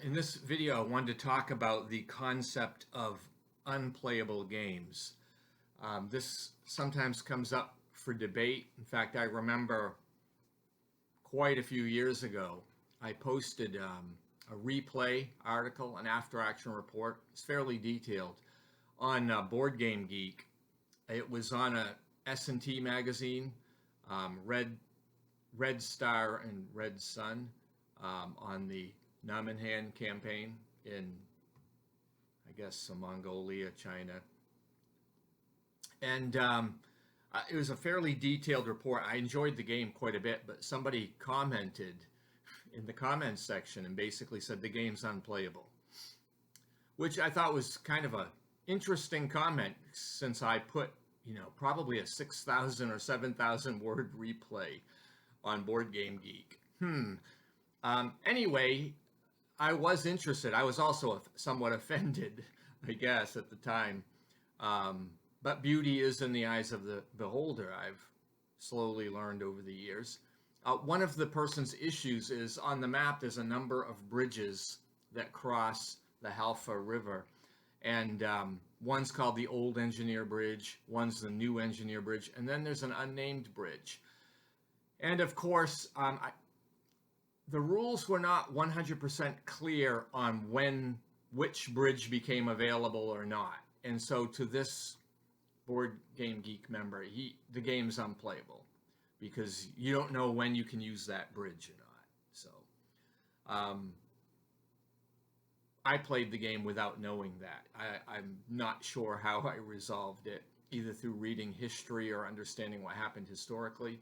In this video, I wanted to talk about the concept of unplayable games. This sometimes comes up for debate. In fact, I remember quite a few years ago, I posted a replay article, an after-action report. It's fairly detailed on Board Game Geek. It was on a S&T magazine, Red Star and Red Sun, on the Namenhan campaign in, I guess, Mongolia, China. And it was a fairly detailed report. I enjoyed the game quite a bit, but somebody commented in the comments section and basically said the game's unplayable, which I thought was kind of a interesting comment, since I put, probably a 6,000 or 7,000 word replay on Board Game Geek. Anyway, I was interested. I was also somewhat offended, I guess, at the time. But beauty is in the eyes of the beholder, I've slowly learned over the years. One of the person's issues is on the map, there's a number of bridges that cross the Halfa River. And one's called the Old Engineer Bridge, one's the New Engineer Bridge, and then there's an unnamed bridge. And of course, the rules were not 100% clear on which bridge became available or not. And so to this Board Game Geek member, the game's unplayable because you don't know when you can use that bridge or not. So I played the game without knowing that. I'm not sure how I resolved it, either through reading history or understanding what happened historically.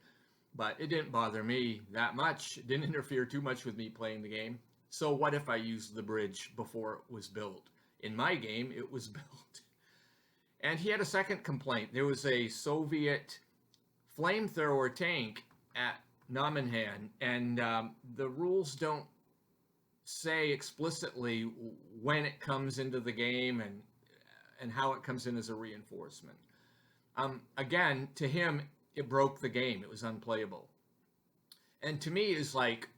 But it didn't bother me that much. It didn't interfere too much with me playing the game. So what if I used the bridge before it was built? In my game, it was built. And he had a second complaint. There was a Soviet flamethrower tank at Namenhan, and the rules don't say explicitly when it comes into the game and how it comes in as a reinforcement. Again, to him, it broke the game. It was unplayable. And to me, it's like,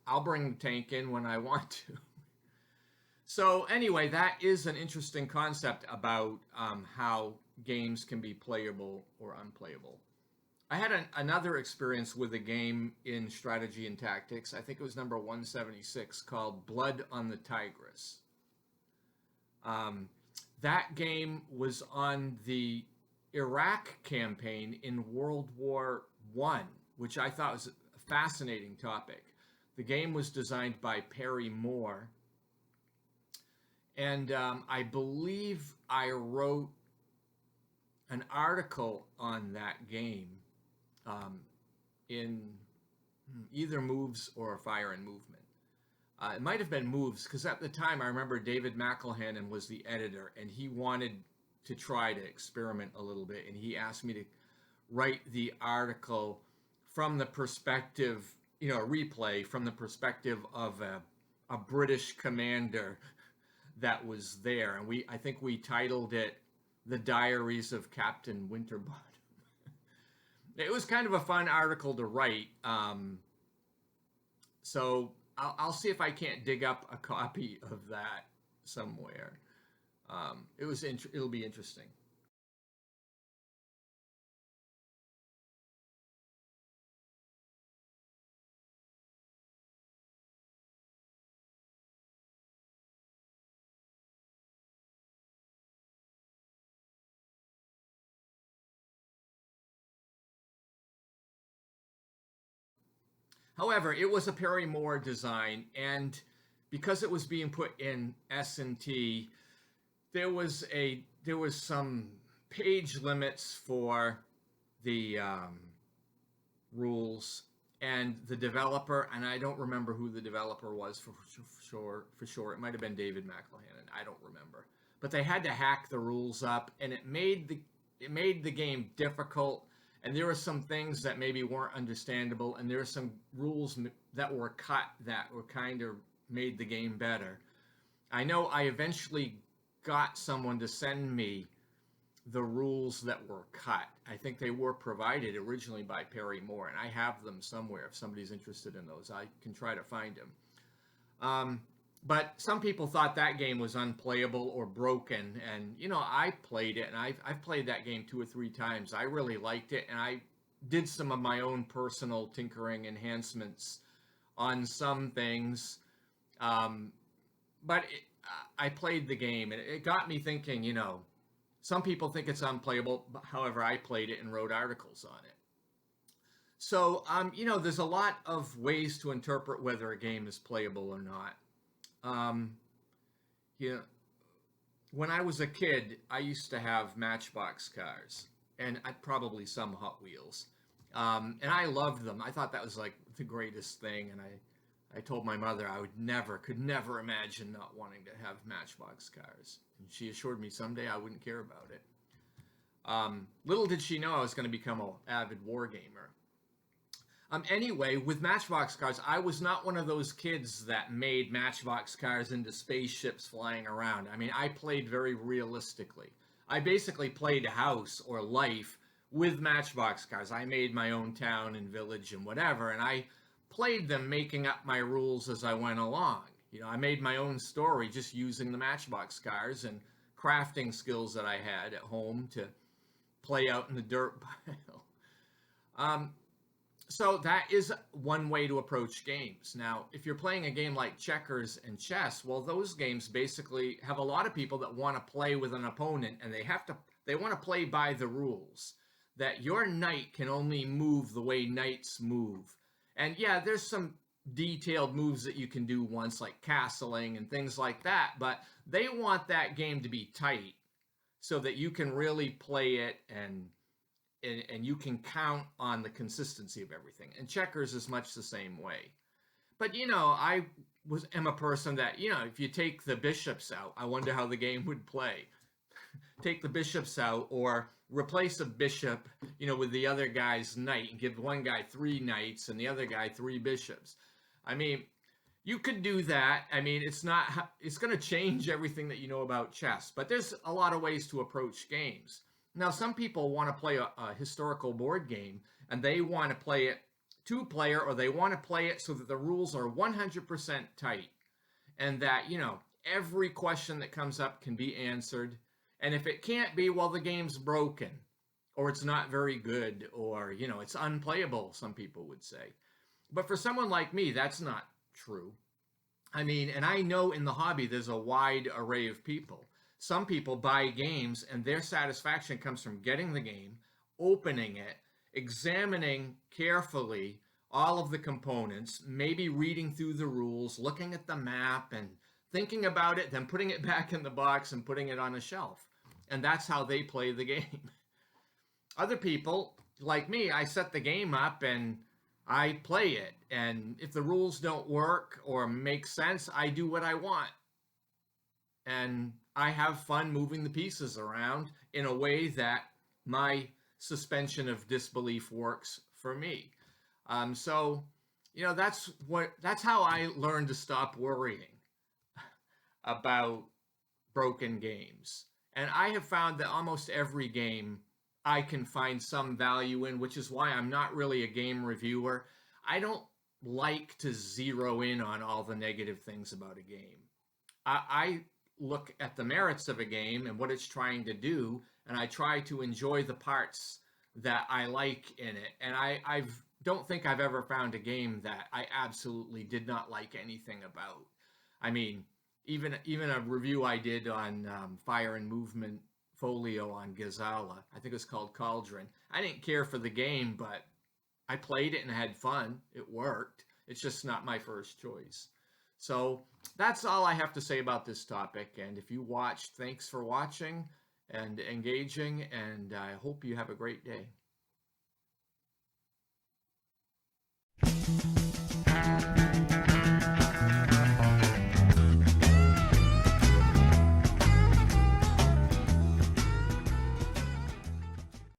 I'll bring the tank in when I want to. So anyway, that is an interesting concept about how games can be playable or unplayable. I had another experience with a game in strategy and tactics. I think it was number 176, called Blood on the Tigris. That game was on the Iraq campaign in World War I, which I thought was a fascinating topic. The game was designed by Perry Moore, and I believe I wrote an article on that game in either Moves or Fire and Movement. It might have been Moves, because at the time I remember David McElhannon was the editor, and he wanted to try to experiment a little bit, and he asked me to write the article from the perspective, a replay from the perspective of a British commander that was there, and I think we titled it "The Diaries of Captain Winterbottom." It was kind of a fun article to write, so I'll see if I can't dig up a copy of that somewhere. It'll be interesting. However, it was a Perry Moore design, and because it was being put in S&T, there was some page limits for the rules, and the developer, and I don't remember who the developer was for sure. It might have been David McElhannon. I don't remember. But they had to hack the rules up, and it made the game difficult. And there were some things that maybe weren't understandable, and there were some rules that were cut that were kind of made the game better. I know I eventually got someone to send me the rules that were cut. I think they were provided originally by Perry Moore, and I have them somewhere. If somebody's interested in those, I can try to find them. But some people thought that game was unplayable or broken. And, I played it, and I've played that game 2 or 3 times. I really liked it, and I did some of my own personal tinkering enhancements on some things. Um, but I played the game, and it got me thinking, some people think it's unplayable. However, I played it and wrote articles on it. So, there's a lot of ways to interpret whether a game is playable or not. Um, you know, when I was a kid, I used to have Matchbox cars, and probably some Hot Wheels, and I loved them. I thought that was like the greatest thing, and I told my mother I could never imagine not wanting to have Matchbox cars, and she assured me someday I wouldn't care about it. Little did she know I was going to become an avid war gamer. Anyway, with Matchbox cars, I was not one of those kids that made Matchbox cars into spaceships flying around. I mean, I played very realistically. I basically played house or life with Matchbox cars. I made my own town and village and whatever, and I played them making up my rules as I went along. I made my own story just using the Matchbox cars and crafting skills that I had at home to play out in the dirt pile. So that is one way to approach games. Now, if you're playing a game like checkers and chess, well, those games basically have a lot of people that want to play with an opponent, and they want to play by the rules that your knight can only move the way knights move. And yeah, there's some detailed moves that you can do once, like castling and things like that, but they want that game to be tight so that you can really play it and you can count on the consistency of everything. And checkers is much the same way. But I am a person that if you take the bishops out, I wonder how the game would play. Take the bishops out, or replace a bishop, with the other guy's knight, and give one guy 3 knights and the other guy 3 bishops. I mean, you could do that. I mean, it's going to change everything that you know about chess. But there's a lot of ways to approach games. Now, some people want to play a historical board game, and they want to play it 2-player, or they want to play it so that the rules are 100% tight, and that, every question that comes up can be answered. And if it can't be, well, the game's broken, or it's not very good, or, it's unplayable, some people would say. But for someone like me, that's not true. I mean, and I know in the hobby there's a wide array of people. Some people buy games, and their satisfaction comes from getting the game, opening it, examining carefully all of the components, maybe reading through the rules, looking at the map, and thinking about it, then putting it back in the box and putting it on a shelf. And that's how they play the game. Other people, like me, I set the game up and I play it. And if the rules don't work or make sense, I do what I want. And I have fun moving the pieces around in a way that my suspension of disbelief works for me. So, that's how I learned to stop worrying about broken games. And I have found that almost every game I can find some value in, which is why I'm not really a game reviewer. I don't like to zero in on all the negative things about a game. I look at the merits of a game and what it's trying to do, and I try to enjoy the parts that I like in it. And I don't think I've ever found a game that I absolutely did not like anything about. I mean, even a review I did on Fire and Movement Folio on Gazala, I think it was called Cauldron. I didn't care for the game, but I played it and had fun. It worked. It's just not my first choice. So that's all I have to say about this topic. And if you watched, thanks for watching and engaging, and I hope you have a great day.